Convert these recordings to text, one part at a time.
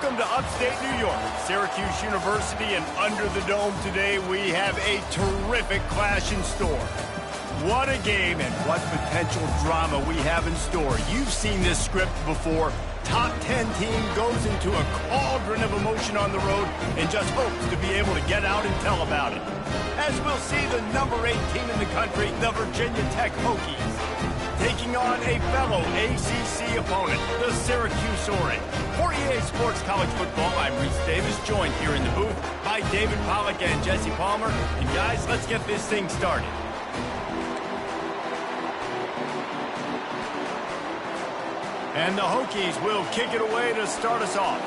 Welcome to upstate New York, Syracuse University, and under the dome today we have a terrific clash in store. What a game and what potential drama we have in store. You've seen this script before. Top 10 team goes into a cauldron of emotion on the road and just hopes to be able to get out and tell about it. As we'll see the number 8 team in the country, the Virginia Tech Hokies, taking on a fellow ACC opponent, the Syracuse Orange. For EA Sports College Football, I'm Reese Davis, joined here in the booth by David Pollack and Jesse Palmer. And guys, let's get this thing started. And the Hokies will kick it away to start us off.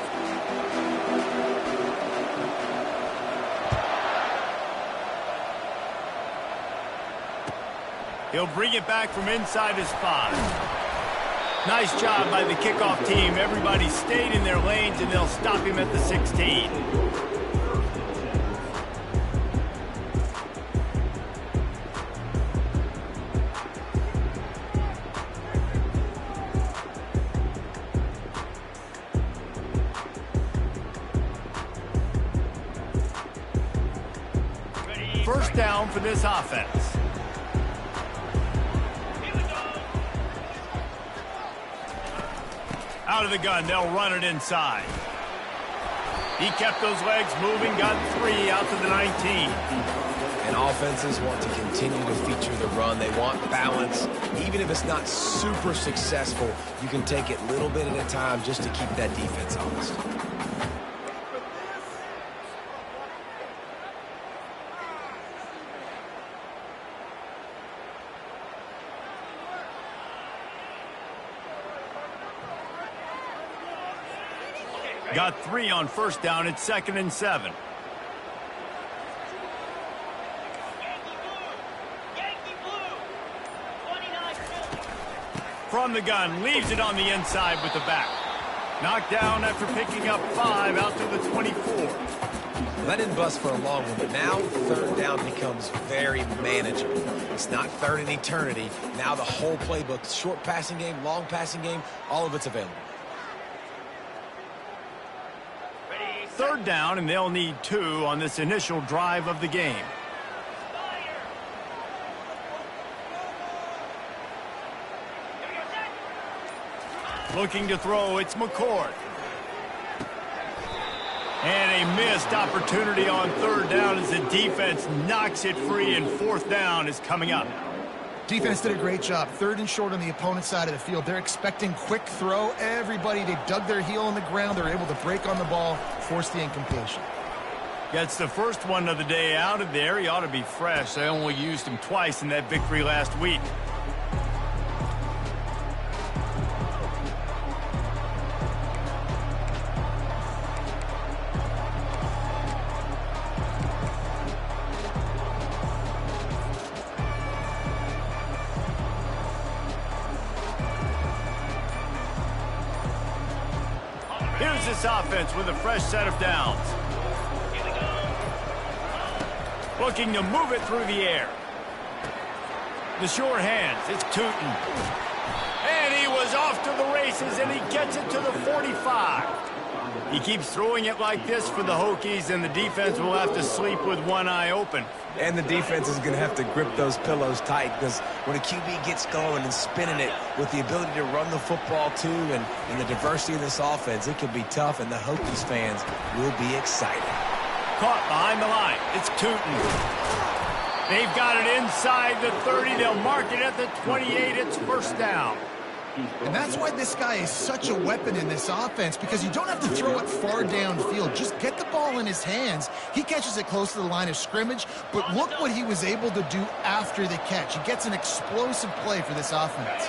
He'll bring it back from inside his 5. Nice job by the kickoff team. Everybody stayed in their lanes, and they'll stop him at the 16. First down for this offense. Out of the gun, they'll run it inside. He kept those legs moving, got 3 out to the 19. And offenses want to continue to feature the run. They want balance. Even if it's not super successful, you can take it little bit at a time just to keep that defense honest. Got 3 on first down. It's 2nd and 7. From the gun, leaves it on the inside with the back. Knocked down after picking up 5 out to the 24. That didn't bust for a long one, but now 3rd down becomes very manageable. It's not 3rd and eternity. Now the whole playbook, short passing game, long passing game, all of it's available. 3rd down, and they'll need 2 on this initial drive of the game. Looking to throw, it's McCord. And a missed opportunity on 3rd down as the defense knocks it free, and 4th down is coming up. Defense did a great job. 3rd and short on the opponent's side of the field. They're expecting quick throw. Everybody, they dug their heel on the ground. They're able to break on the ball, force the incompletion. Gets the first one of the day out of there. He ought to be fresh. They only used him twice in that victory last week. Here's this offense with a fresh set of downs. Looking to move it through the air. The short hands, it's Tootin. And he was off to the races, and he gets it to the 45. He keeps throwing it like this for the Hokies, and the defense will have to sleep with one eye open. And the defense is going to have to grip those pillows tight, because when a QB gets going and spinning it with the ability to run the football too and the diversity of this offense, it could be tough, and the Hokies fans will be excited. Caught behind the line. It's Tootin. They've got it inside the 30. They'll mark it at the 28. It's 1st down. And that's why this guy is such a weapon in this offense, because you don't have to throw it far downfield. Just get the ball in his hands. He catches it close to the line of scrimmage, but look what he was able to do after the catch. He gets an explosive play for this offense.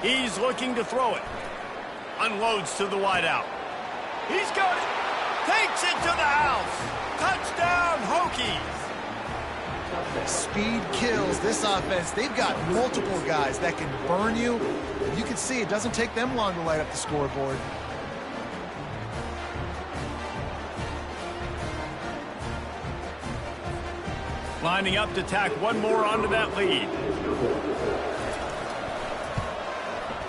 He's looking to throw it. Unloads to the wideout. He's got it. Takes it to the house. Touchdown, Hokies. Speed kills this offense. They've got multiple guys that can burn you. You can see it doesn't take them long to light up the scoreboard. Lining up to tack one more onto that lead.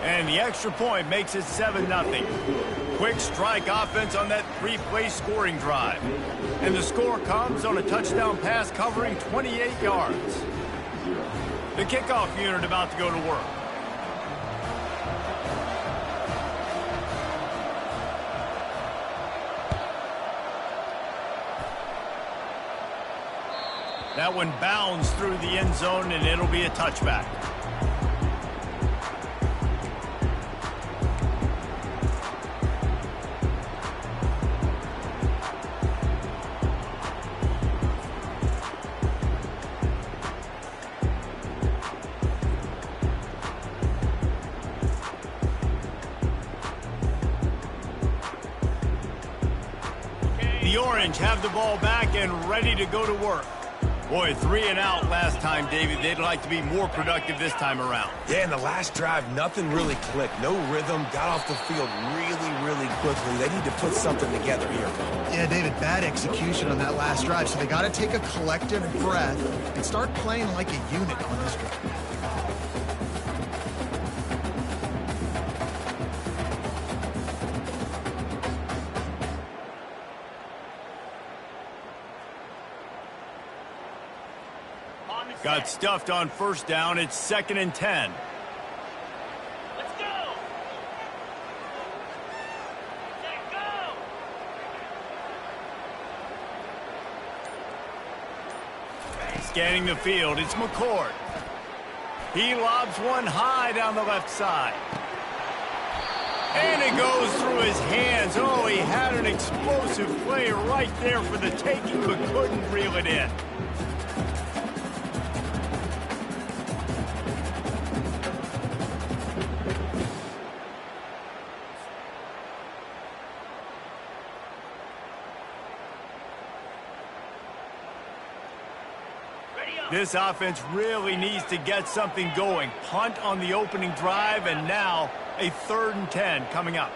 And the extra point makes it 7-0. Quick strike offense on that three-play scoring drive. And the score comes on a touchdown pass covering 28 yards. The kickoff unit about to go to work. That one bounds through the end zone, and it'll be a touchback. The Orange have the ball back and ready to go to work. Boy, 3 and out last time, David. They'd like to be more productive this time around. Yeah, in the last drive, nothing really clicked. No rhythm, got off the field really quickly. They need to put something together here. Yeah, David, bad execution on that last drive, so they got to take a collective breath and start playing like a unit on this drive. Got stuffed on first down. It's 2nd and 10. Let's go! Let's go! Scanning the field, it's McCord. He lobs one high down the left side. And it goes through his hands. Oh, he had an explosive play right there for the taking, but couldn't reel it in. This offense really needs to get something going. Punt on the opening drive, and now a 3rd and 10 coming up.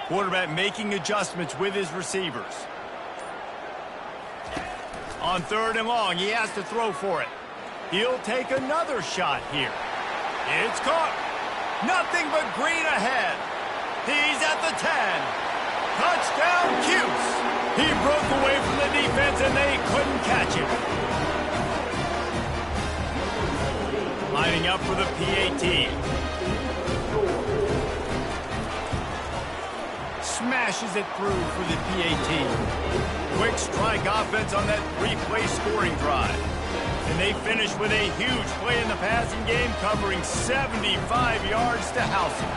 Quarterback making adjustments with his receivers. On 3rd and long, he has to throw for it. He'll take another shot here. It's caught. Nothing but green ahead. He's at the 10. Touchdown, Cuse. He broke away from the defense, and they couldn't catch him. Lining up for the PAT. Smashes it through for the PAT. Quick strike offense on that three-play scoring drive. And they finish with a huge play in the passing game, covering 75 yards to house him.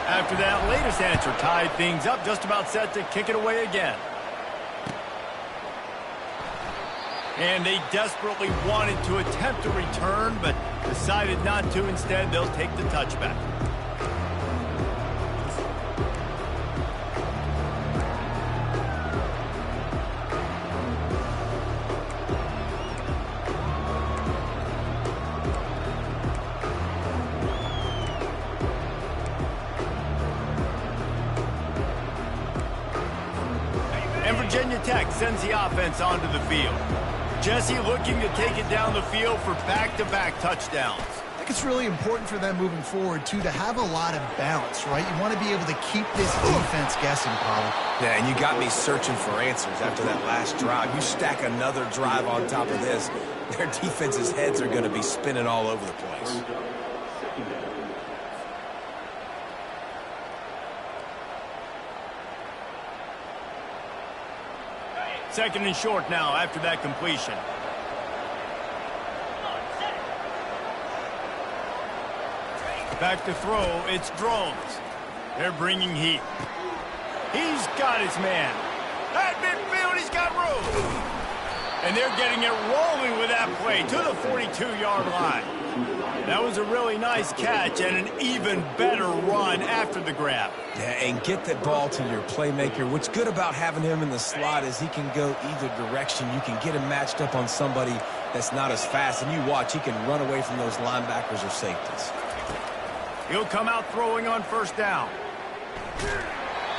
After that latest answer tied things up, just about set to kick it away again. And they desperately wanted to attempt a return, but decided not to. Instead, they'll take the touchback. Virginia Tech sends the offense onto the field. Jesse looking to take it down the field for back-to-back touchdowns. I think it's really important for them moving forward, too, to have a lot of balance, right? You want to be able to keep this defense guessing, Paulo. Yeah, and you got me searching for answers after that last drive. You stack another drive on top of this, their defense's heads are going to be spinning all over the place. 2nd and short now after that completion. Back to throw, it's Drones. They're bringing heat. He's got his man. At midfield, he's got room. And they're getting it rolling with that play to the 42-yard line. That was a really nice catch and an even better run after the grab. Yeah, and get that ball to your playmaker. What's good about having him in the slot is he can go either direction. You can get him matched up on somebody that's not as fast, and you watch, he can run away from those linebackers or safeties. He'll come out throwing on first down.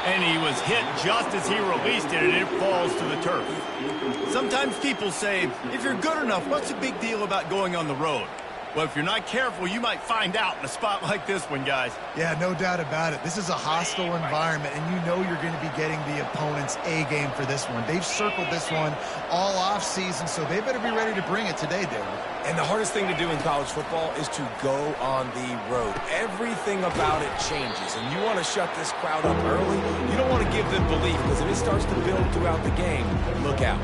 And he was hit just as he released it, and it falls to the turf. Sometimes people say, if you're good enough, what's the big deal about going on the road? Well, if you're not careful, you might find out in a spot like this one, guys. Yeah, no doubt about it. This is a hostile environment, and you know you're going to be getting the opponent's A game for this one. They've circled this one all offseason, so they better be ready to bring it today, David. And the hardest thing to do in college football is to go on the road. Everything about it changes, and you want to shut this crowd up early. You don't want to give them belief, because if it starts to build throughout the game, look out.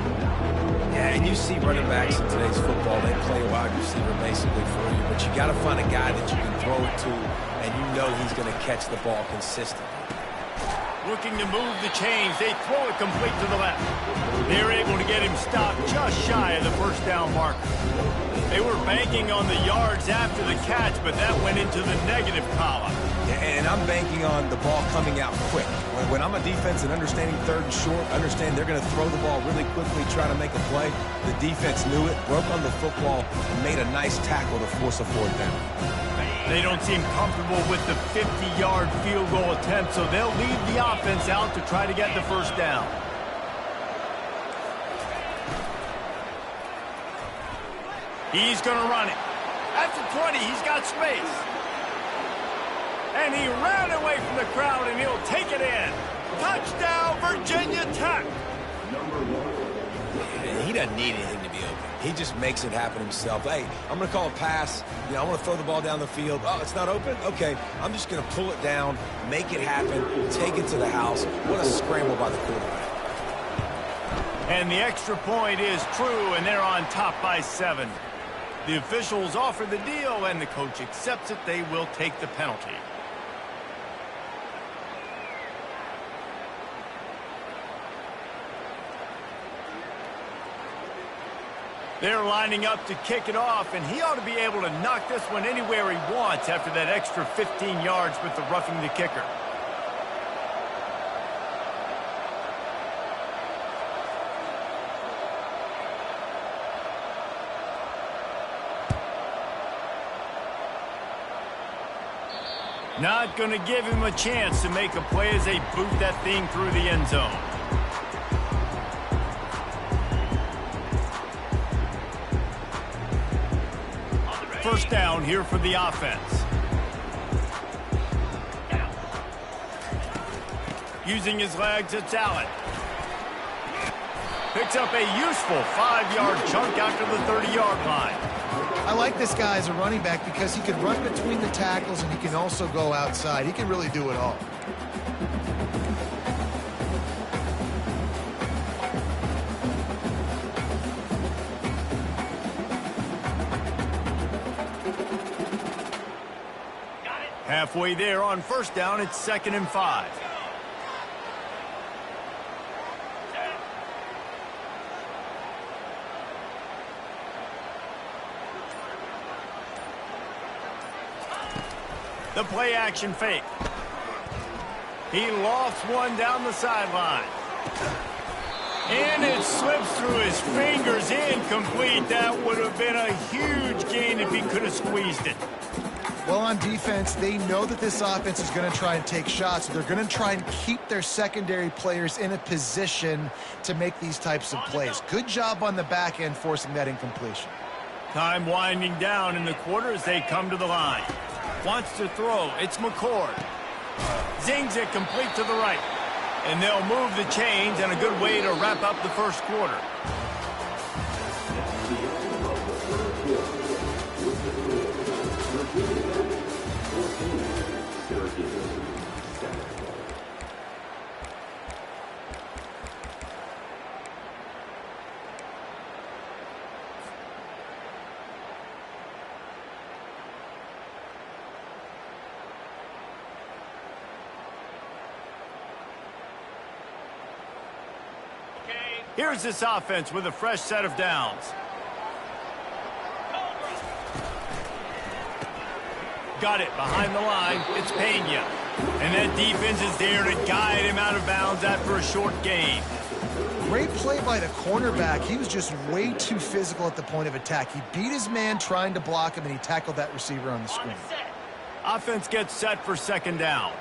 Yeah, and you see running backs in today's football, they play a wide receiver basically for you, but you got to find a guy that you can throw it to, and you know he's going to catch the ball consistently. Looking to move the chains, they throw it complete to the left. They're able to get him stopped just shy of the first down marker. They were banking on the yards after the catch, but that went into the negative column. And I'm banking on the ball coming out quick. When I'm a defense and understanding third and short, understand they're going to throw the ball really quickly, try to make a play. The defense knew it, broke on the football, and made a nice tackle to force a fourth down. They don't seem comfortable with the 50-yard field goal attempt, so they'll leave the offense out to try to get the first down. He's going to run it. At the 20, he's got space. And he ran away from the crowd, and he'll take it in. Touchdown, Virginia Tech. He doesn't need anything to be open. He just makes it happen himself. Hey, I'm going to call a pass. I want to throw the ball down the field. Oh, it's not open? Okay, I'm just going to pull it down, make it happen, take it to the house. What a scramble by the quarterback. And the extra point is true, and they're on top by 7. The officials offer the deal, and the coach accepts it. They will take the penalty. They're lining up to kick it off, and he ought to be able to knock this one anywhere he wants after that extra 15 yards with the roughing the kicker. Not going to give him a chance to make a play as they boot that thing through the end zone. First down here for the offense. Using his legs, it's Allen. Picks up a useful 5-yard chunk after the 30-yard line. I like this guy as a running back because he can run between the tackles and he can also go outside. He can really do it all. Halfway there on first down, it's 2nd and 5. The play action fake. He lofts one down the sideline. And it slips through his fingers, incomplete. That would have been a huge gain if he could have squeezed it. Well, on defense, they know that this offense is going to try and take shots. They're going to try and keep their secondary players in a position to make these types of plays. Good job on the back end forcing that incompletion. Time winding down in the quarter as they come to the line. Wants to throw. It's McCord. Zings it complete to the right. And they'll move the chains, and a good way to wrap up the first quarter. Here's this offense with a fresh set of downs. Got it behind the line. It's Pena. And that defense is there to guide him out of bounds after a short gain. Great play by the cornerback. He was just way too physical at the point of attack. He beat his man trying to block him, and he tackled that receiver on the screen. Offense gets set for 2nd down.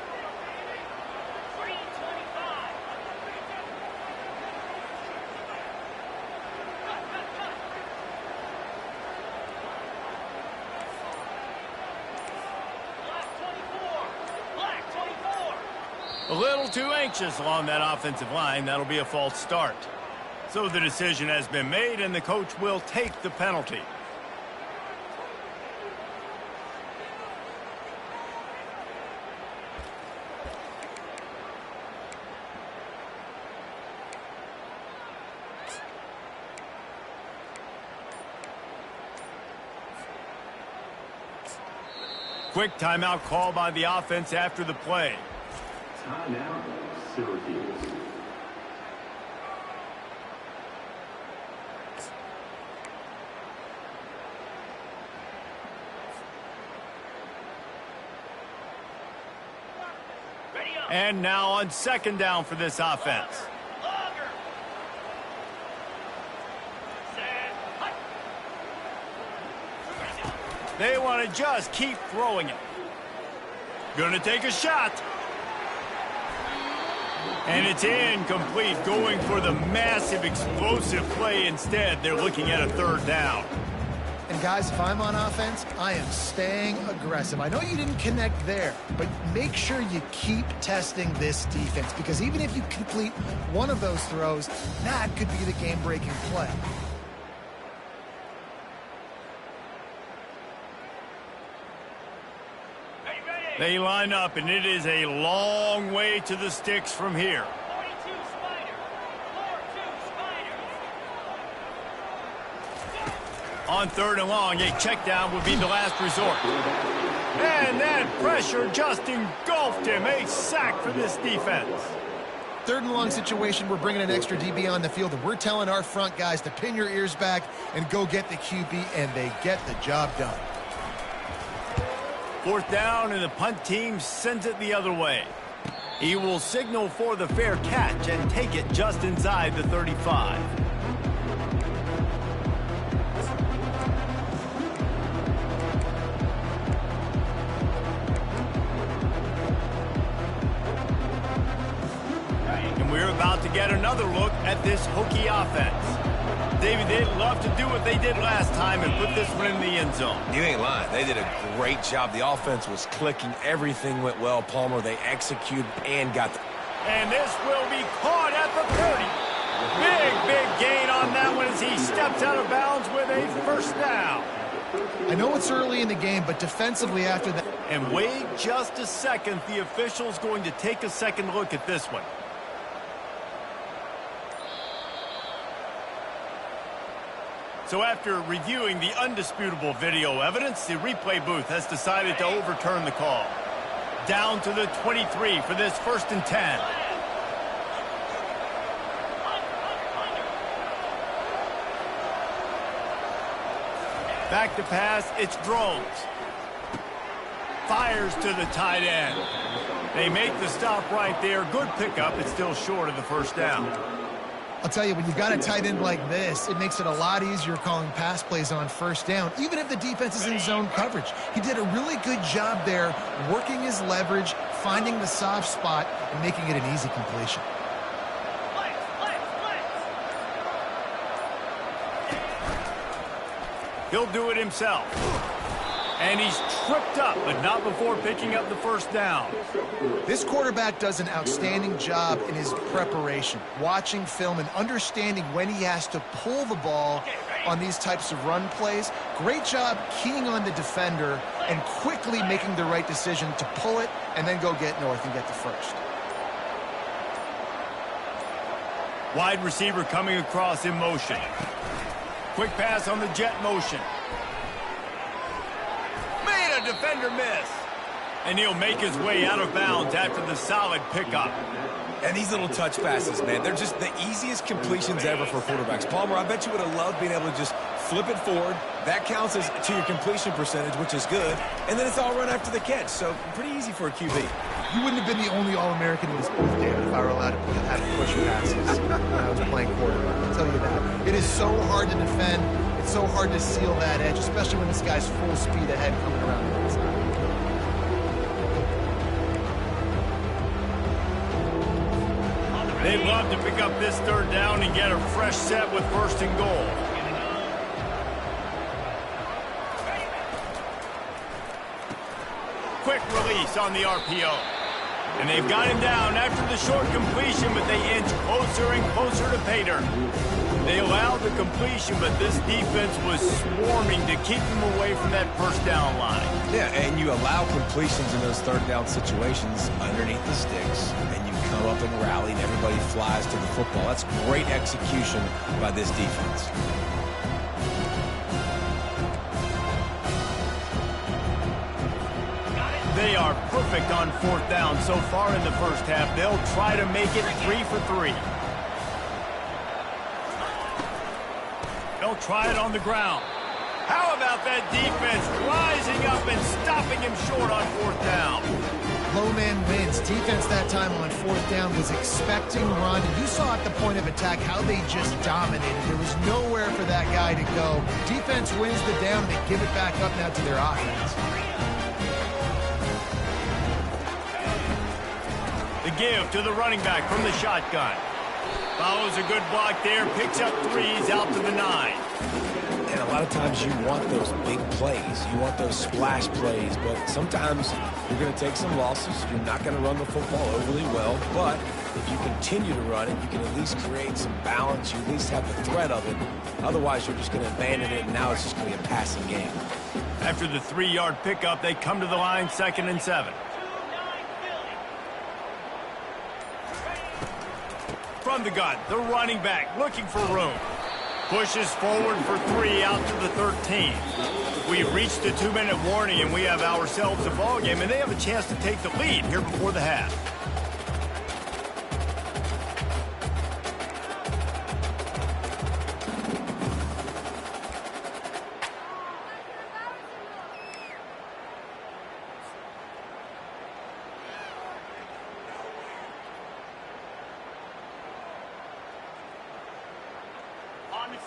A little too anxious along that offensive line. That'll be a false start. So the decision has been made, and the coach will take the penalty. Quick timeout call by the offense after the play. Timeout, Syracuse. And now on second down for this offense. Longer. They want to just keep throwing it. Gonna take a shot. And it's incomplete, going for the massive explosive play instead. They're looking at a third down. And guys, if I'm on offense, I am staying aggressive. I know you didn't connect there, but make sure you keep testing this defense, because even if you complete one of those throws, that could be the game-breaking play. They line up, and it is a long way to the sticks from here. 42 Spider. 4-2 Spider. On third and long, a check down would be the last resort. And that pressure just engulfed him. A sack for this defense. Third and long situation, we're bringing an extra DB on the field, and we're telling our front guys to pin your ears back and go get the QB, and they get the job done. Fourth down, and the punt team sends it the other way. He will signal for the fair catch and take it just inside the 35. And we're about to get another look at this hokey offense. David, they'd love to do what they did last time and put this one in the end zone. You ain't lying. They did a great job. The offense was clicking. Everything went well, Palmer. They executed and got the... And this will be caught at the 30. Big gain on that one as he steps out of bounds with a first down. I know it's early in the game, but defensively after that... And wait just a second. The official's going to take a second look at this one. So after reviewing the undisputable video evidence, the replay booth has decided to overturn the call. Down to the 23 for this 1st and 10. Back to pass, it's Drones. Fires to the tight end. They make the stop right there. Good pickup. It's still short of the first down. I'll tell you, when you've got a tight end like this, it makes it a lot easier calling pass plays on first down, even if the defense is in zone coverage. He did a really good job there, working his leverage, finding the soft spot, and making it an easy completion. He'll do it himself. And he's tripped up, but not before picking up the first down. This quarterback does an outstanding job in his preparation, watching film and understanding when he has to pull the ball on these types of run plays. Great job keying on the defender and quickly making the right decision to pull it and then go get north and get the first. Wide receiver coming across in motion. Quick pass on the jet motion. Made a defender miss. And he'll make his way out of bounds after the solid pickup. And these little touch passes, man, they're just the easiest completions ever for quarterbacks. Palmer, I bet you would have loved being able to just flip it forward. That counts as to your completion percentage, which is good. And then it's all run after the catch, so pretty easy for a QB. You wouldn't have been the only All-American in this booth, David, if I were allowed to have to push passes when I was playing quarterback. I'll tell you that. It is so hard to defend. It's so hard to seal that edge, especially when this guy's full speed ahead coming around the inside. They'd love to pick up this third down and get a fresh set with 1st and goal. Quick release on the RPO. And they've got him down after the short completion, but they inch closer and closer to pay dirt. They allowed the completion, but this defense was swarming to keep them away from that first down line. Yeah, and you allow completions in those third down situations underneath the sticks, and you come up and rally, and everybody flies to the football. That's great execution by this defense. They are perfect on fourth down so far in the first half. They'll try to make it 3 for 3. They'll try it on the ground. How about that defense rising up and stopping him short on fourth down? Low man wins. Defense that time on fourth down was expecting run. You saw at the point of attack how they just dominated. There was nowhere for that guy to go. Defense wins the down. They give it back up now to their offense. The give to the running back from the shotgun. Follows a good block there, picks up 3s out to the 9. And a lot of times you want those big plays. You want those splash plays, but sometimes you're going to take some losses. You're not going to run the football overly well, but if you continue to run it, you can at least create some balance. You at least have the threat of it. Otherwise, you're just going to abandon it, and now it's just going to be a passing game. After the 3-yard pickup, they come to the line, 2nd and 7. From the gun, the running back looking for room. Pushes forward for 3 out to the 13. We've reached the 2-minute warning, and we have ourselves a ball game, and they have a chance to take the lead here before the half.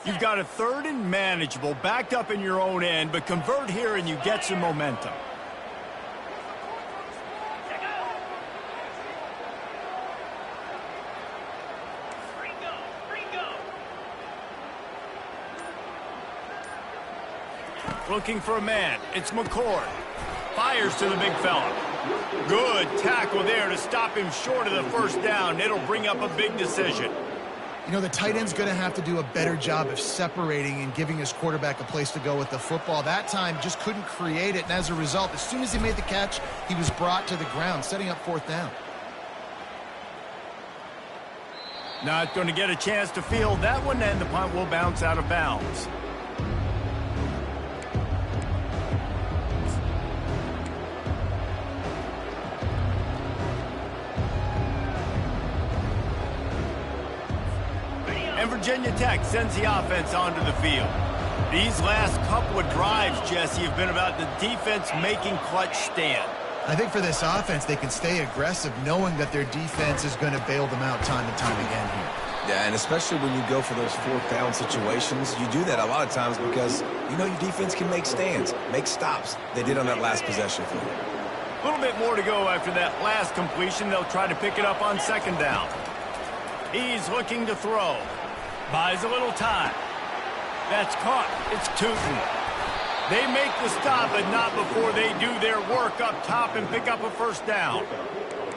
You've got a 3rd and manageable, backed up in your own end, but convert here and you get some momentum. Looking for a man. It's McCord. Fires to the big fella. Good tackle there to stop him short of the first down. It'll bring up a big decision. You know, the tight end's going to have to do a better job of separating and giving his quarterback a place to go with the football. That time just couldn't create it, and as a result, as soon as he made the catch, he was brought to the ground, setting up fourth down. Not going to get a chance to field that one, and the punt will bounce out of bounds. And Virginia Tech sends the offense onto the field. These last couple of drives, Jesse, have been about the defense making clutch stand. I think for this offense, they can stay aggressive knowing that their defense is going to bail them out time and time again here. Yeah, and especially when you go for those fourth down situations, you do that a lot of times because you know your defense can make stands, make stops. They did on that last possession for you. A little bit more to go after that last completion. They'll try to pick it up on 2nd down. He's looking to throw. Buys a little time. That's caught. It's Tootin. They make the stop, but not before they do their work up top and pick up a first down.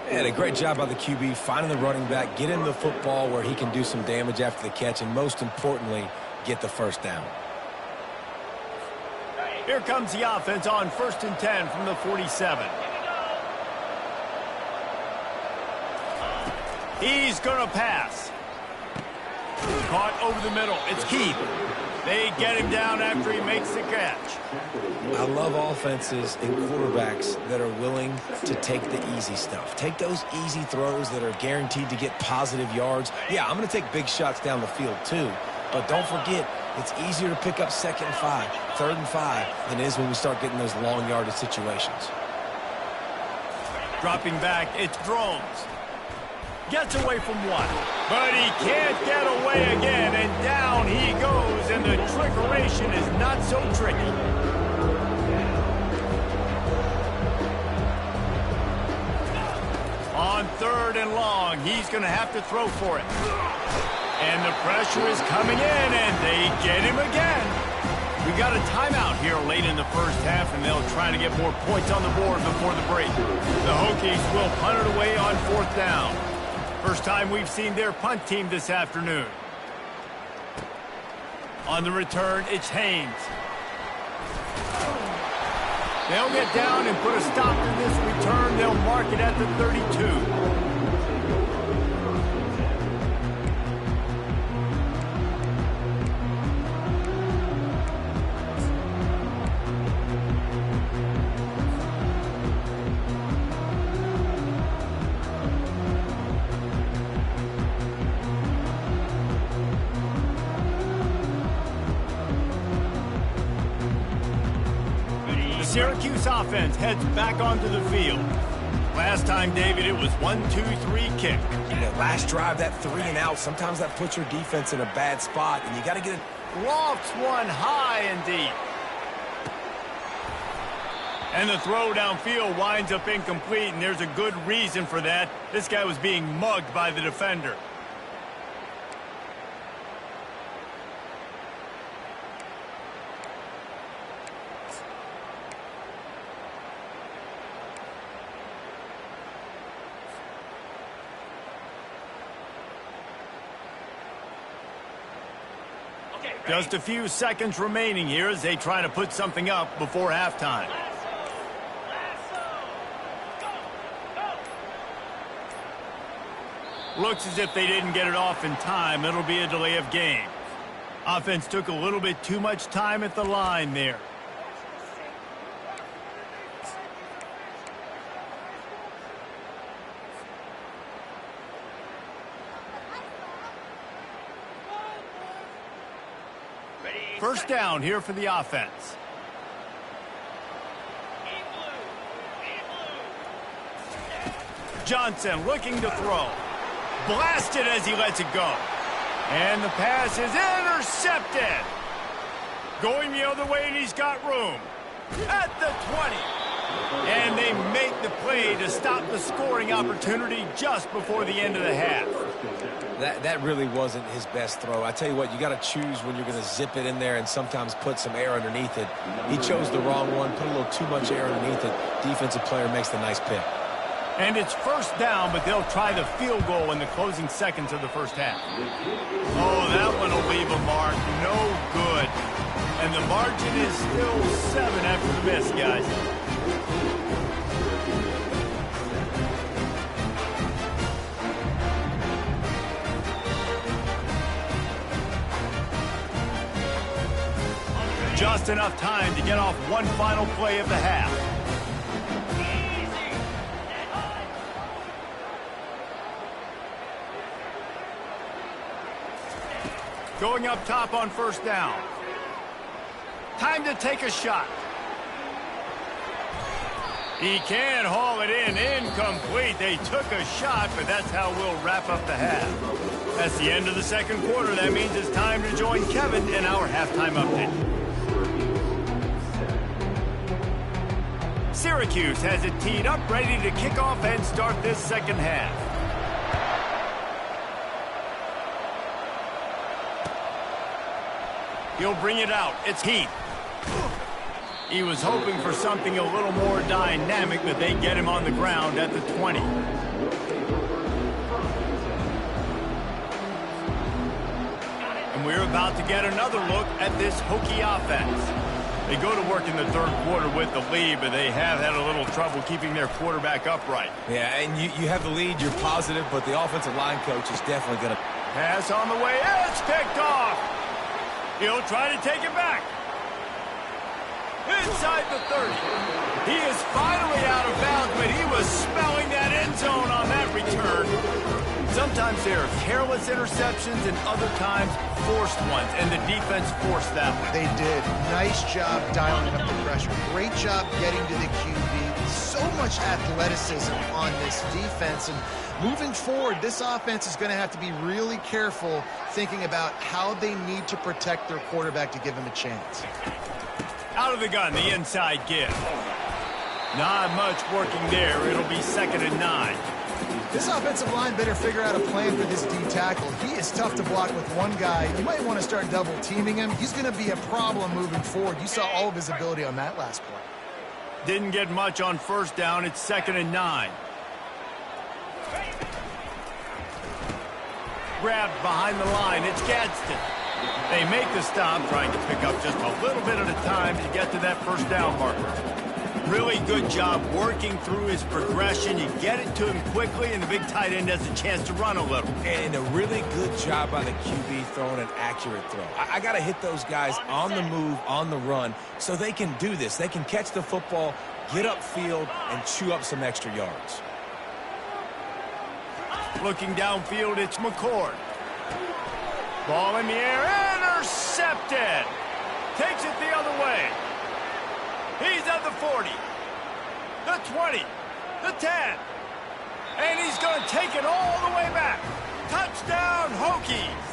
And a great job by the QB, finding the running back, get him the football where he can do some damage after the catch, and most importantly, get the first down. Here comes the offense on 1st and 10 from the 47. He's going to pass. Caught over the middle. It's Keith. They get him down after he makes the catch. I love offenses and quarterbacks that are willing to take the easy stuff. Take those easy throws that are guaranteed to get positive yards. Yeah, I'm going to take big shots down the field too, but don't forget, it's easier to pick up 2nd and 5, 3rd and 5 than it is when we start getting those long yardage situations. Dropping back, it's Drones. Gets away from one, but he can't get away again, and down he goes, and the trickeration is not so tricky. On 3rd and long, he's going to have to throw for it. And the pressure is coming in, and they get him again. We got a timeout here late in the first half, and they'll try to get more points on the board before the break. The Hokies will punt it away on 4th down. First time we've seen their punt team this afternoon. On the return, it's Haynes. They'll get down and put a stop to this return. They'll mark it at the 32. Syracuse offense heads back onto the field. Last time, David, it was 1-2-3 kick. Yeah, last drive, that 3 and out, sometimes that puts your defense in a bad spot, and you got to get it. Lofts one high and deep. And the throw downfield winds up incomplete, and there's a good reason for that. This guy was being mugged by the defender. Just a few seconds remaining here as they try to put something up before halftime. Looks as if they didn't get it off in time. It'll be a delay of game. Offense took a little bit too much time at the line there. First down here for the offense. Johnson looking to throw. Blasted as he lets it go. And the pass is intercepted. Going the other way, and he's got room. At the 20. And they make the play to stop the scoring opportunity just before the end of the half. That really wasn't his best throw. I tell you what, you got to choose when you're going to zip it in there and sometimes put some air underneath it. He chose the wrong one, put a little too much air underneath it. Defensive player makes the nice pick. And it's first down, but they'll try the field goal in the closing seconds of the first half. Oh, that one will leave a mark. No good. And the margin is still 7 after the miss, guys. Just enough time to get off one final play of the half. Going up top on first down. Time to take a shot. He can haul it in. Incomplete. They took a shot, but that's how we'll wrap up the half. That's the end of the second quarter. That means it's time to join Kevin in our halftime update. Syracuse has it teed up, ready to kick off and start this second half. He'll bring it out. It's Heath. He was hoping for something a little more dynamic, but they get him on the ground at the 20. And we're about to get another look at this Hokie offense. They go to work in the third quarter with the lead, but they have had a little trouble keeping their quarterback upright. Yeah, and you have the lead, you're positive, but the offensive line coach is definitely going to... Pass on the way. It's picked off. He'll try to take it back. Inside the 30. He is finally out of bounds, but he was smelling that end zone on that return. Sometimes there are careless interceptions and other times forced ones, and the defense forced that one. They did. Nice job dialing up the pressure. Great job getting to the QB. So much athleticism on this defense. And moving forward, this offense is going to have to be really careful thinking about how they need to protect their quarterback to give him a chance. Out of the gun, the inside give. Not much working there. It'll be 2nd and 9. This offensive line better figure out a plan for this D tackle. He is tough to block with one guy. You might want to start double teaming him. He's going to be a problem moving forward. You saw all of his ability on that last play. Didn't get much on first down. It's 2nd and 9. Grabbed behind the line. It's Gadsden. They make the stop, trying to pick up just a little bit at a time to get to that first down marker. Really good job working through his progression. You get it to him quickly, and the big tight end has a chance to run a little. And a really good job by the QB throwing an accurate throw. I got to hit those guys on the move, on the run, so they can do this. They can catch the football, get upfield, and chew up some extra yards. Looking downfield, it's McCord. Ball in the air, intercepted. Takes it the other way. He's at the 40, the 20, the 10, and he's going to take it all the way back. Touchdown, Hokies.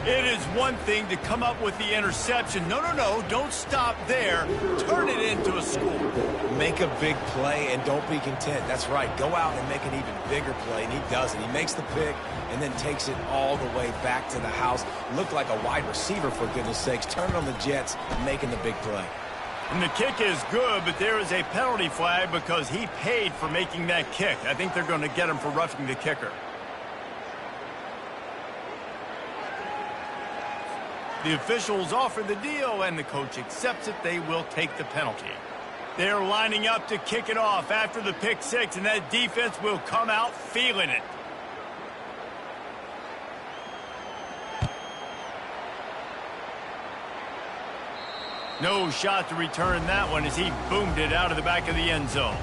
It is one thing to come up with the interception. No, don't stop there. Turn it into a score. Make a big play and don't be content. That's right. Go out and make an even bigger play, and he does it. He makes the pick and then takes it all the way back to the house. Looked like a wide receiver, for goodness sakes. Turn on the Jets, making the big play. And the kick is good, but there is a penalty flag because he paid for making that kick. I think they're going to get him for roughing the kicker. The officials offer the deal, and the coach accepts it. They will take the penalty. They're lining up to kick it off after the pick six, and that defense will come out feeling it. No shot to return that one as he boomed it out of the back of the end zone.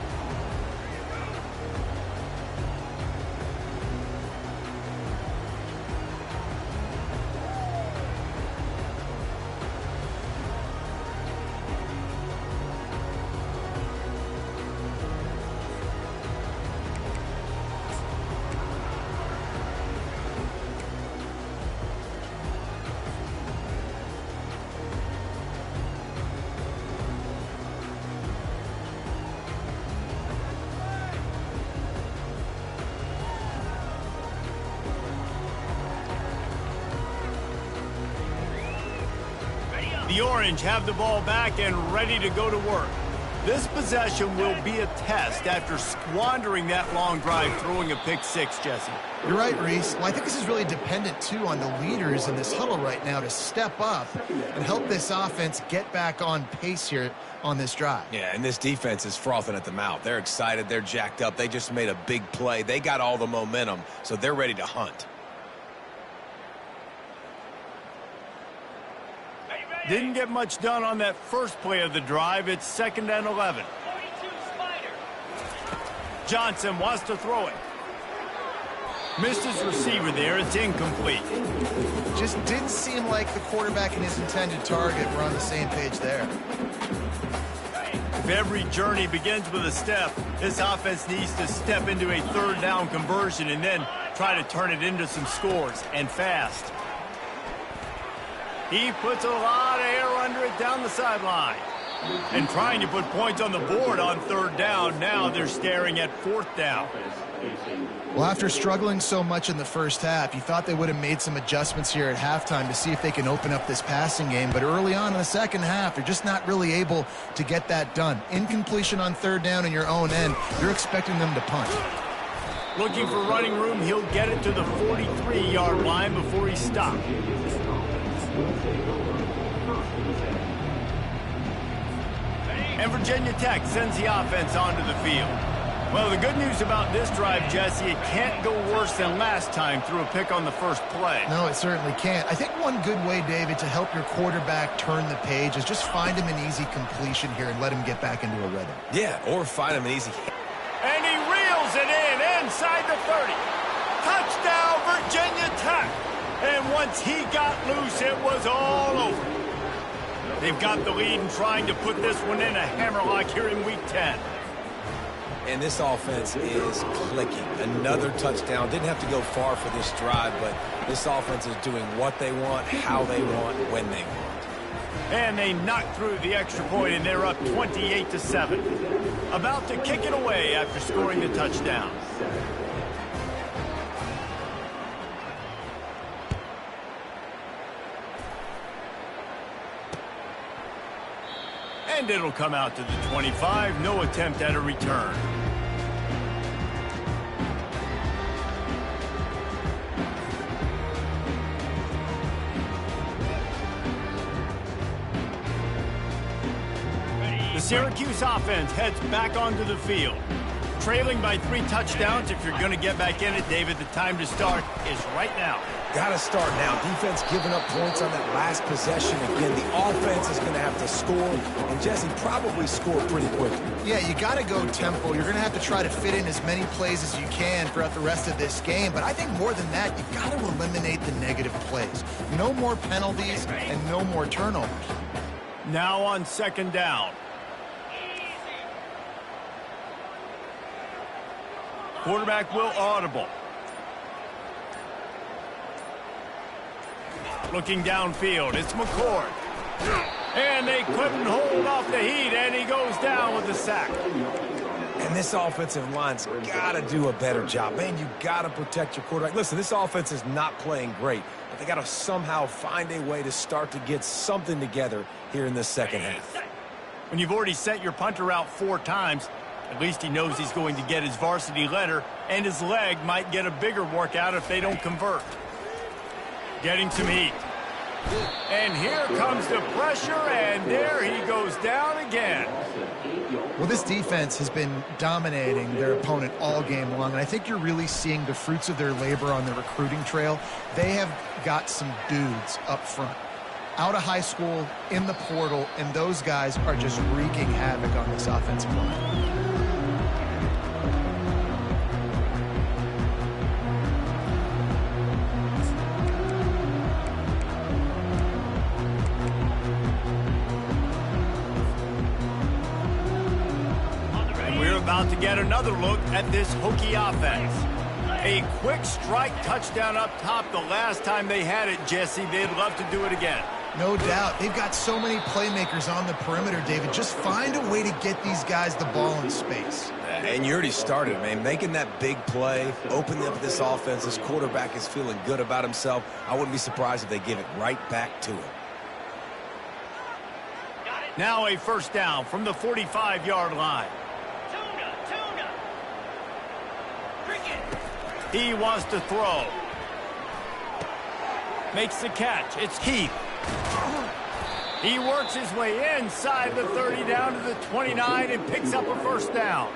The Orange have the ball back and ready to go to work. This possession will be a test after squandering that long drive throwing a pick six, Jesse. You're right, Reese. Well, I think this is really dependent, too, on the leaders in this huddle right now to step up and help this offense get back on pace here on this drive. Yeah, and this defense is frothing at the mouth. They're excited. They're jacked up. They just made a big play. They got all the momentum, so they're ready to hunt. Didn't get much done on that first play of the drive. It's 2nd and 11. 42 Spider. Johnson wants to throw it. Missed his receiver there. It's incomplete. Just didn't seem like the quarterback and his intended target were on the same page there. If every journey begins with a step, this offense needs to step into a third down conversion and then try to turn it into some scores, and fast. He puts a lot of air under it down the sideline. And trying to put points on the board on third down, now they're staring at 4th down. Well, after struggling so much in the first half, you thought they would have made some adjustments here at halftime to see if they can open up this passing game. But early on in the second half, they're just not really able to get that done. Incompletion on third down in your own end, you're expecting them to punt. Looking for running room, he'll get it to the 43-yard line before he stopped. And Virginia Tech sends the offense onto the field. Well, the good news about this drive, Jesse, it can't go worse than last time through a pick on the first play. No, it certainly can't. I think one good way, David, to help your quarterback turn the page is just find him an easy completion here and let him get back into a rhythm. Yeah, or find him an easy hit. And he reels it in inside the 30. Touchdown, Virginia Tech. And once he got loose, it was all over. They've got the lead and trying to put this one in a hammerlock here in Week 10. And this offense is clicking. Another touchdown. Didn't have to go far for this drive, but this offense is doing what they want, how they want, when they want. And they knock through the extra point, and they're up 28-7. About to kick it away after scoring the touchdown. And it'll come out to the 25. No attempt at a return. The Syracuse offense heads back onto the field. Trailing by 3 touchdowns. If you're going to get back in it, David, the time to start is right now. Got to start now. Defense giving up points on that last possession. Again, the offense is going to have to score, and Jesse probably score pretty quickly. Yeah, you got to go tempo. You're going to have to try to fit in as many plays as you can throughout the rest of this game. But I think more than that, you've got to eliminate the negative plays. No more penalties and no more turnovers. Now on 2nd down. Quarterback will audible. Looking downfield, it's McCord. And they couldn't hold off the heat, and he goes down with the sack. And this offensive line's got to do a better job. Man, you got to protect your quarterback. Listen, this offense is not playing great, but they got to somehow find a way to start to get something together here in the second half. When you've already sent your punter out 4 times, at least he knows he's going to get his varsity letter, and his leg might get a bigger workout if they don't convert. Getting some heat. And here comes the pressure, and there he goes down again. Well, this defense has been dominating their opponent all game long, and I think you're really seeing the fruits of their labor on the recruiting trail. They have got some dudes up front, out of high school, in the portal, and those guys are just wreaking havoc on this offensive line. About to get another look at this Hokie offense. A quick strike touchdown up top the last time they had it, Jesse. They'd love to do it again. No doubt. They've got so many playmakers on the perimeter, David. Just find a way to get these guys the ball in space. And you already started, man. Making that big play, opening up this offense. This quarterback is feeling good about himself. I wouldn't be surprised if they give it right back to him. Now a 1st down from the 45-yard line. He wants to throw. Makes the catch. It's Heath. He works his way inside the 30 down to the 29 and picks up a 1st down.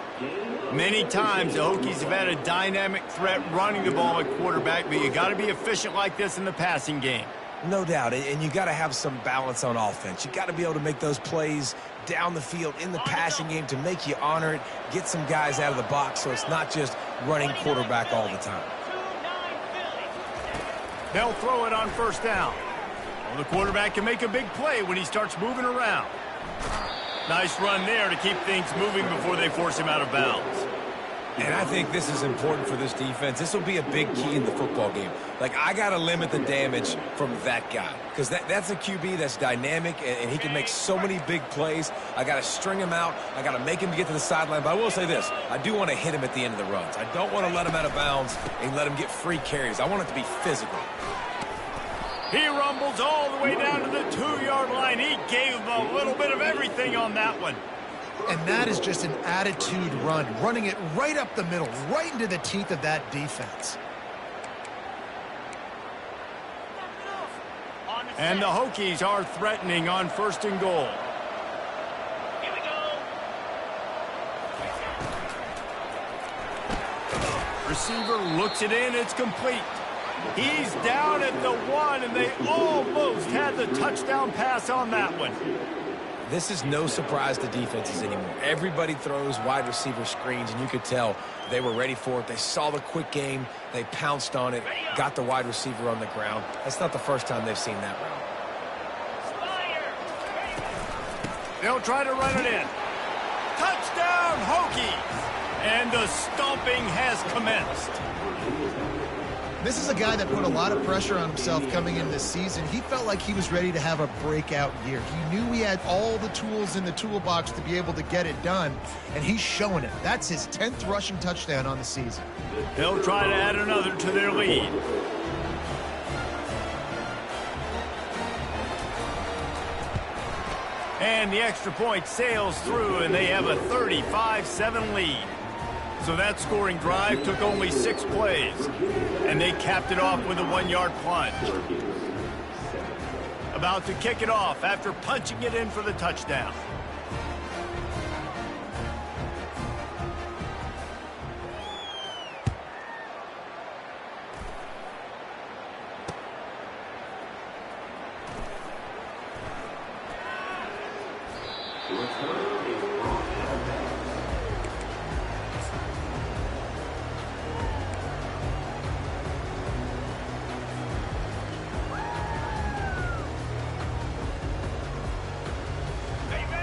Many times the Hokies have had a dynamic threat running the ball at quarterback, but you got to be efficient like this in the passing game. No doubt, and you got to have some balance on offense. You got to be able to make those plays down the field in the passing game to make you honor it, get some guys out of the box so it's not just running quarterback all the time. They'll throw it on 1st down. Well, the quarterback can make a big play when he starts moving around. Nice run there to keep things moving before they force him out of bounds. And I think this is important for this defense. This will be a big key in the football game. Like, I got to limit the damage from that guy because that's a QB that's dynamic, and he can make so many big plays. I got to string him out. I got to make him get to the sideline. But I will say this. I do want to hit him at the end of the runs. I don't want to let him out of bounds and let him get free carries. I want it to be physical. He rumbles all the way down to the 2-yard line. He gave him a little bit of everything on that one. And that is just an attitude run, running it right up the middle, right into the teeth of that defense. And the Hokies are threatening on 1st and goal. Here we go. Receiver looks it in. It's complete. He's down at the 1, and they almost had the touchdown pass on that one. This is no surprise to defenses anymore. Everybody throws wide receiver screens, and you could tell they were ready for it. They saw the quick game. They pounced on it, got the wide receiver on the ground. That's not the first time they've seen that route. They'll try to run it in. Touchdown, Hokies! And the stomping has commenced. This is a guy that put a lot of pressure on himself coming into this season. He felt like he was ready to have a breakout year. He knew he had all the tools in the toolbox to be able to get it done, and he's showing it. That's his 10th rushing touchdown on the season. They'll try to add another to their lead. And the extra point sails through, and they have a 35-7 lead. So that scoring drive took only 6 plays, and they capped it off with a 1-yard plunge. About to kick it off after punching it in for the touchdown.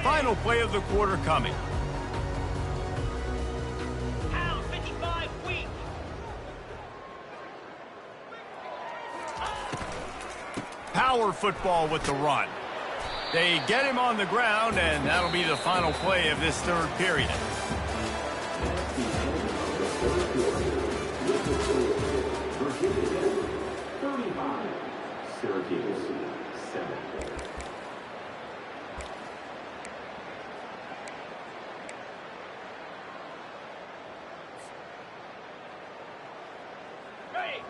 Final play of the quarter coming. Pound 55 weak. Power football with the run. They get him on the ground, and that'll be the final play of this third period. Syracuse 7.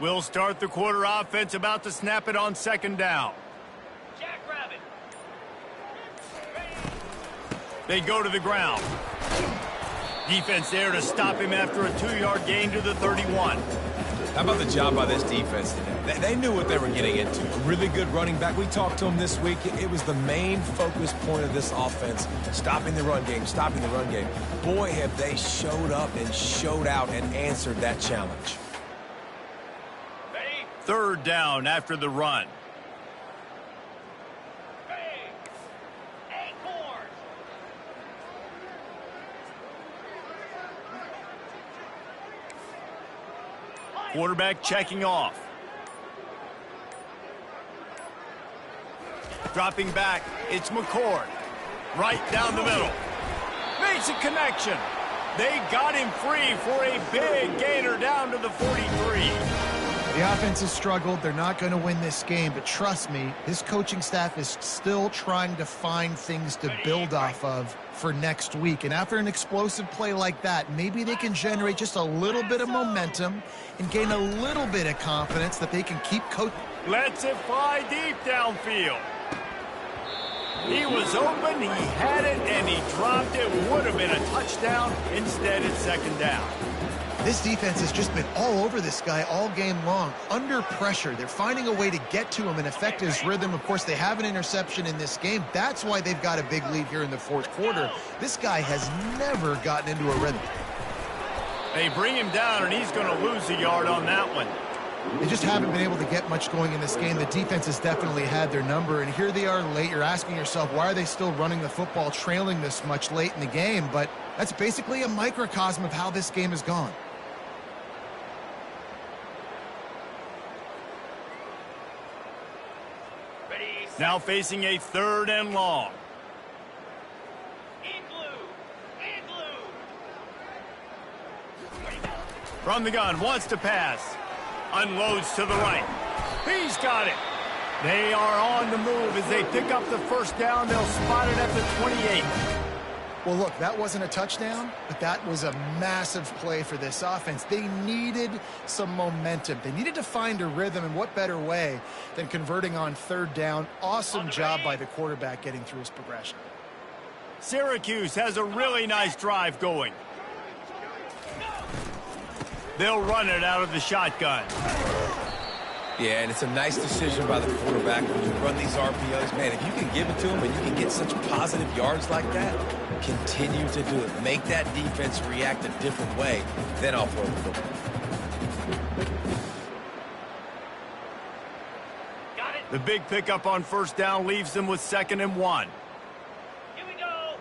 We'll start the quarter offense, about to snap it on second down. Jackrabbit. They go to the ground. Defense there to stop him after a 2-yard gain to the 31. How about the job by this defense today? They knew what they were getting into. A really good running back. We talked to him this week. It was the main focus point of this offense, stopping the run game, stopping the run game. Boy, have they showed up and showed out and answered that challenge. Third down after the run. Quarterback checking off. Dropping back, it's McCord. Right down the middle. Makes a connection. They got him free for a big gainer down to the 43. The offense has struggled. They're not going to win this game, but trust me, this coaching staff is still trying to find things to build off of for next week. And after an explosive play like that, maybe they can generate just a little bit of momentum and gain a little bit of confidence that they can keep coaching. Lets it fly deep downfield. He was open, he had it, and he dropped it. Would have been a touchdown. Instead, it's second down. This defense has just been all over this guy all game long, under pressure. They're finding a way to get to him and affect his rhythm. Of course, they have an interception in this game. That's why they've got a big lead here in the fourth quarter. This guy has never gotten into a rhythm. They bring him down, and he's going to lose a yard on that one. They just haven't been able to get much going in this game. The defense has definitely had their number, and here they are late. You're asking yourself, why are they still running the football, trailing this much late in the game? But that's basically a microcosm of how this game has gone. Now facing a third and long. In blue. In blue. From the gun, wants to pass. Unloads to the right. He's got it. They are on the move as they pick up the first down. They'll spot it at the 28. Well, look, that wasn't a touchdown, but that was a massive play for this offense. They needed some momentum. They needed to find a rhythm, and what better way than converting on third down. Awesome job by the quarterback getting through his progression. Syracuse has a really nice drive going. They'll run it out of the shotgun. Yeah, and it's a nice decision by the quarterback when you run these RPOs. Man, if you can give it to him and you can get such positive yards like that, continue to do it. Make that defense react a different way, then I'll throw the football. Got it. The big pickup on first down leaves them with 2nd and 1. Here we go.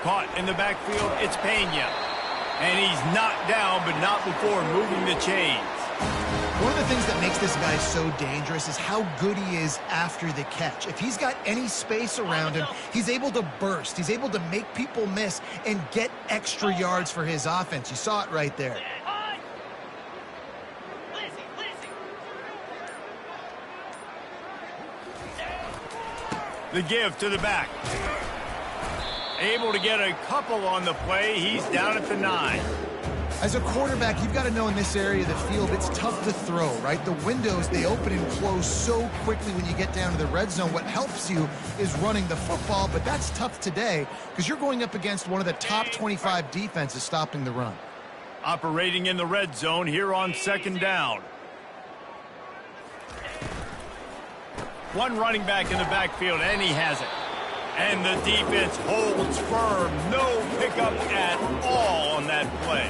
Caught in the backfield, it's Pena. And he's knocked down, but not before moving the chains. One of the things that makes this guy so dangerous is how good he is after the catch. If he's got any space around him, he's able to burst. He's able to make people miss and get extra yards for his offense. You saw it right there. The give to the back. Able to get a couple on the play. He's down at the 9. As a quarterback, you've got to know in this area of the field, it's tough to throw, right? The windows, they open and close so quickly when you get down to the red zone. What helps you is running the football, but that's tough today because you're going up against one of the top 25 defenses stopping the run. Operating in the red zone here on 2nd down. One running back in the backfield, and he has it. And the defense holds firm. No pickup at all on that play.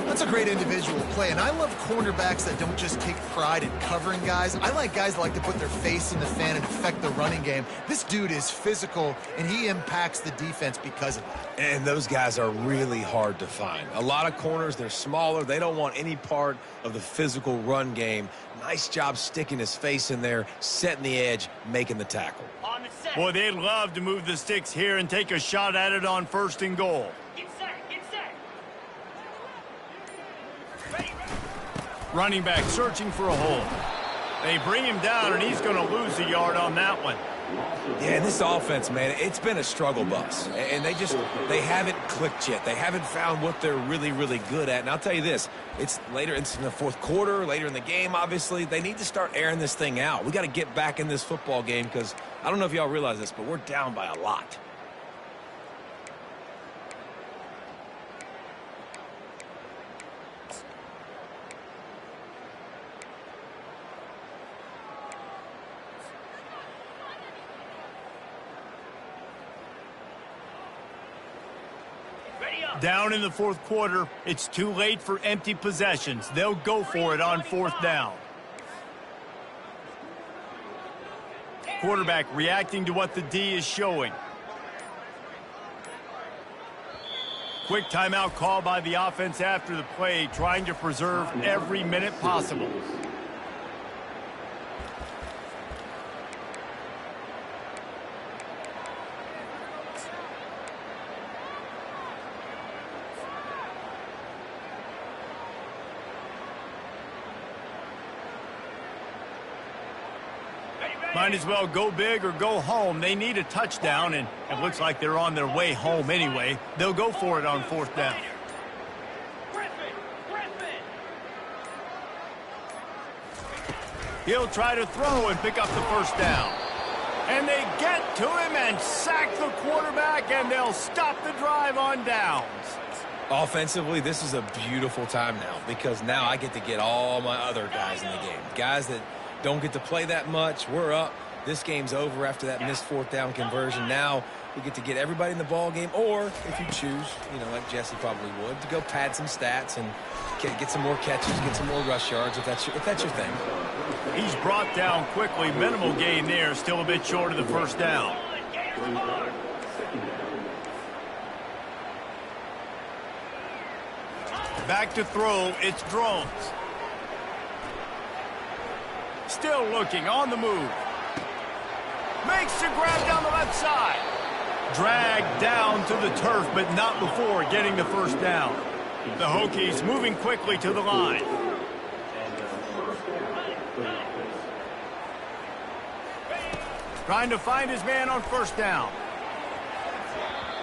That's a great individual play, and I love cornerbacks that don't just take pride in covering guys. I like guys that like to put their face in the fan and affect the running game. This dude is physical, and he impacts the defense because of that. And those guys are really hard to find. A lot of corners, they're smaller. They don't want any part of the physical run game. Nice job sticking his face in there, setting the edge, making the tackle. Boy, they'd love to move the sticks here and take a shot at it on 1st and goal. Get set, get set. Ready. Running back searching for a hole. They bring him down, and he's going to lose a yard on that one. Yeah, and this offense, man, it's been a struggle bus. And they haven't clicked yet. They haven't found what they're really, really good at. And I'll tell you this, it's later in the 4th quarter, later in the game, obviously. They need to start airing this thing out. We got to get back in this football game because I don't know if y'all realize this, but we're down by a lot. Down in the 4th quarter, it's too late for empty possessions. They'll go for it on 4th down. Quarterback reacting to what the D is showing. Quick timeout call by the offense after the play, trying to preserve every minute possible. Might as well go big or go home. They need a touchdown, and it looks like they're on their way home anyway. They'll go for it on 4th down. He'll try to throw and pick up the 1st down. And they get to him and sack the quarterback, and they'll stop the drive on downs. Offensively, this is a beautiful time now because now I get to get all my other guys in the game. Guys that don't get to play that much. We're up. This game's over after that missed 4th down conversion. Now we get to get everybody in the ball game, or if you choose, like Jesse probably would, to go pad some stats and get some more catches, get some more rush yards if that's your thing. He's brought down quickly. Minimal gain there. Still a bit short of the 1st down. Back to throw. It's Drones. Still looking, on the move. Makes the grab down the left side. Dragged down to the turf, but not before getting the 1st down. The Hokies moving quickly to the line. Trying to find his man on 1st down.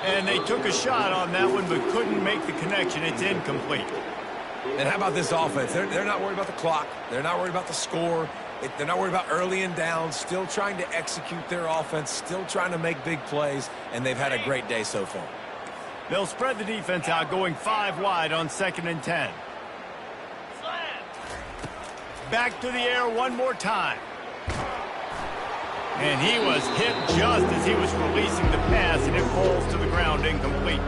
And they took a shot on that one, but couldn't make the connection. It's incomplete. And how about this offense? They're not worried about the clock. They're not worried about the score. They're not worried about early and down. Still trying to execute their offense. Still trying to make big plays. And they've had a great day so far. They'll spread the defense out, going 5 wide on 2nd and 10. Back to the air one more time. And he was hit just as he was releasing the pass, and it falls to the ground incomplete.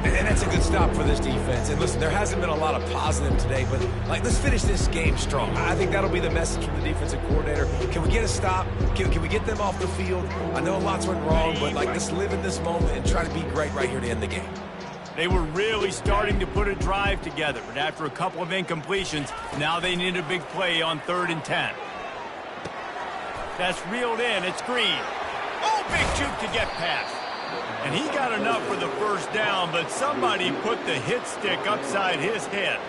And that's a good stop for this defense. And listen, there hasn't been a lot of positive today, but let's finish this game strong. I think that'll be the message from the defensive coordinator. Can we get a stop? Can we get them off the field? I know lots went wrong, but let's live in this moment and try to be great right here to end the game. They were really starting to put a drive together, but after a couple of incompletions, now they need a big play on 3rd and 10. That's reeled in. It's Green. Oh, big juke to get past. And he got enough for the first down, but somebody put the hit stick upside his head.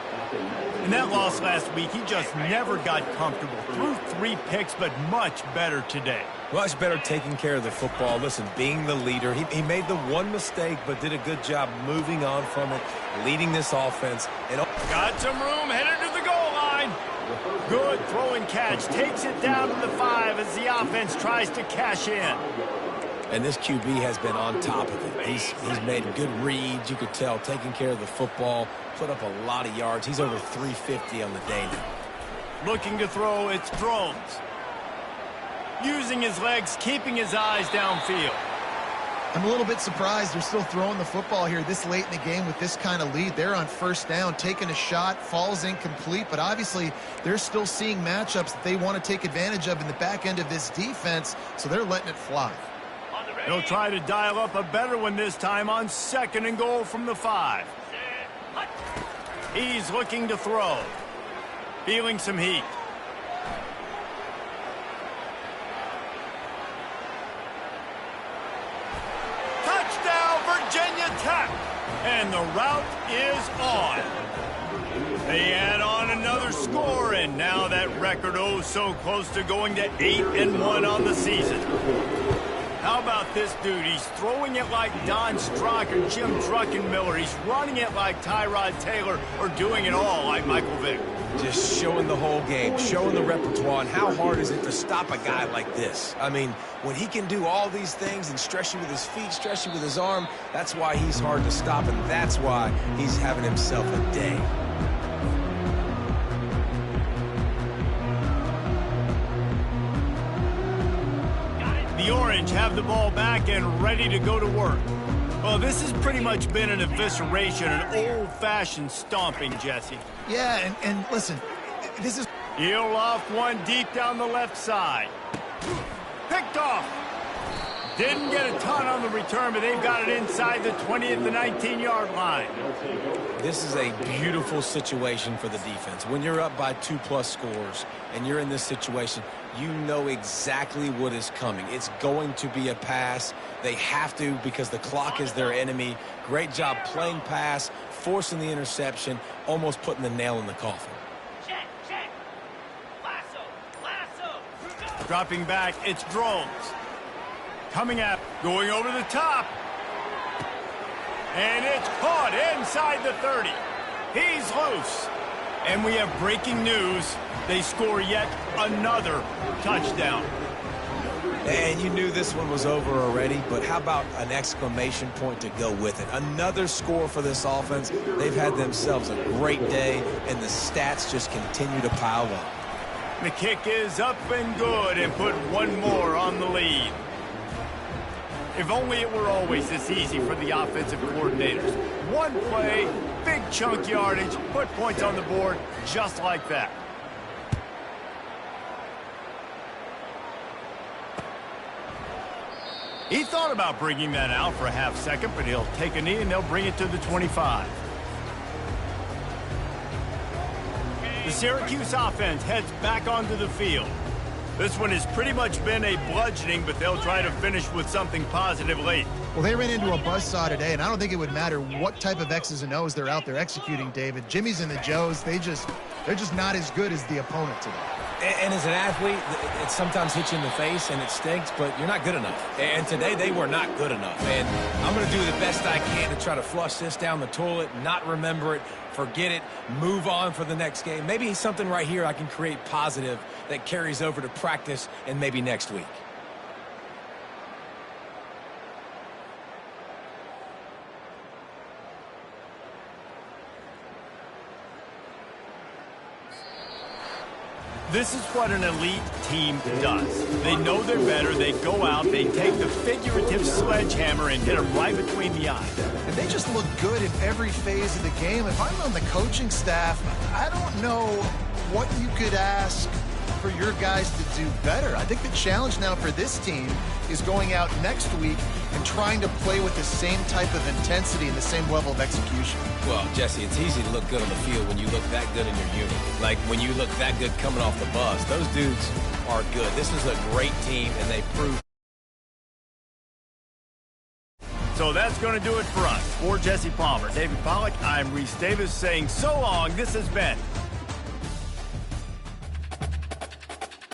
In that loss last week, he just never got comfortable. Threw 3 picks, but much better today. Much better taking care of the football. Listen, being the leader, he made the one mistake, but did a good job moving on from it, leading this offense. And got some room, headed to the goal line. Good throw and catch. Takes it down to the 5 as the offense tries to cash in. And this QB has been on top of it. He's made good reads, you could tell, taking care of the football, put up a lot of yards. He's over 350 on the day now. Looking to throw, it's Drones. Using his legs, keeping his eyes downfield. I'm a little bit surprised they're still throwing the football here this late in the game with this kind of lead. They're on 1st down, taking a shot, falls incomplete, but obviously they're still seeing matchups that they want to take advantage of in the back end of this defense, so they're letting it fly. They'll try to dial up a better one this time on 2nd and goal from the 5. He's looking to throw. Feeling some heat. Touchdown, Virginia Tech. And the route is on. They add on another score, and now that record so close to going to 8-1 on the season. How about this dude? He's throwing it like Don Strock or Jim Druckenmiller. He's running it like Tyrod Taylor, or doing it all like Michael Vick. Just showing the whole game, showing the repertoire, and how hard is it to stop a guy like this? I mean, when he can do all these things and stress you with his feet, stress you with his arm, that's why he's hard to stop, and that's why he's having himself a day. The Orange have the ball back and ready to go to work. Well, this has pretty much been an evisceration, an old-fashioned stomping, Jesse. Yeah, and listen, this is... He'll off one deep down the left side. Picked off. Didn't get a ton on the return, but they've got it inside the 20 at the 19-yard line. This is a beautiful situation for the defense. When you're up by 2+ scores and you're in this situation, you know exactly what is coming. It's going to be a pass. They have to, because the clock is their enemy. Great job playing pass, forcing the interception, almost putting the nail in the coffin. Check, check. Lasso. Dropping back, it's Drones. Coming up, going over the top. And it's caught inside the 30. He's loose. And we have breaking news. They score yet another touchdown. And you knew this one was over already, but how about an exclamation point to go with it? Another score for this offense. They've had themselves a great day, and the stats just continue to pile up. The kick is up and good, and put one more on the lead. If only it were always this easy for the offensive coordinators. One play, big chunk yardage, put points on the board just like that. He thought about bringing that out for a half second, but he'll take a knee and they'll bring it to the 25. The Syracuse offense heads back onto the field. This one has pretty much been a bludgeoning, but they'll try to finish with something positive late. Well, they ran into a buzzsaw today, and I don't think it would matter what type of X's and O's they're out there executing, David. Jimmy's and the Joes, they're just not as good as the opponent today. And as an athlete, it sometimes hits you in the face and it stinks, but you're not good enough. And today they were not good enough. And I'm going to do the best I can to try to flush this down the toilet, not remember it, forget it, move on for the next game. Maybe something right here I can create positive that carries over to practice and maybe next week. This is what an elite team does. They know they're better. They go out, they take the figurative sledgehammer and hit them right between the eyes. And they just look good in every phase of the game. If I'm on the coaching staff, I don't know what you could ask for your guys to do better. I think the challenge now for this team is going out next week and trying to play with the same type of intensity and the same level of execution. Well, Jesse, it's easy to look good on the field when you look that good in your unit. Like when you look that good coming off the bus. Those dudes are good. This is a great team, and they proved. So that's going to do it for us. For Jesse Palmer, David Pollack, I'm Reese Davis saying so long. This has been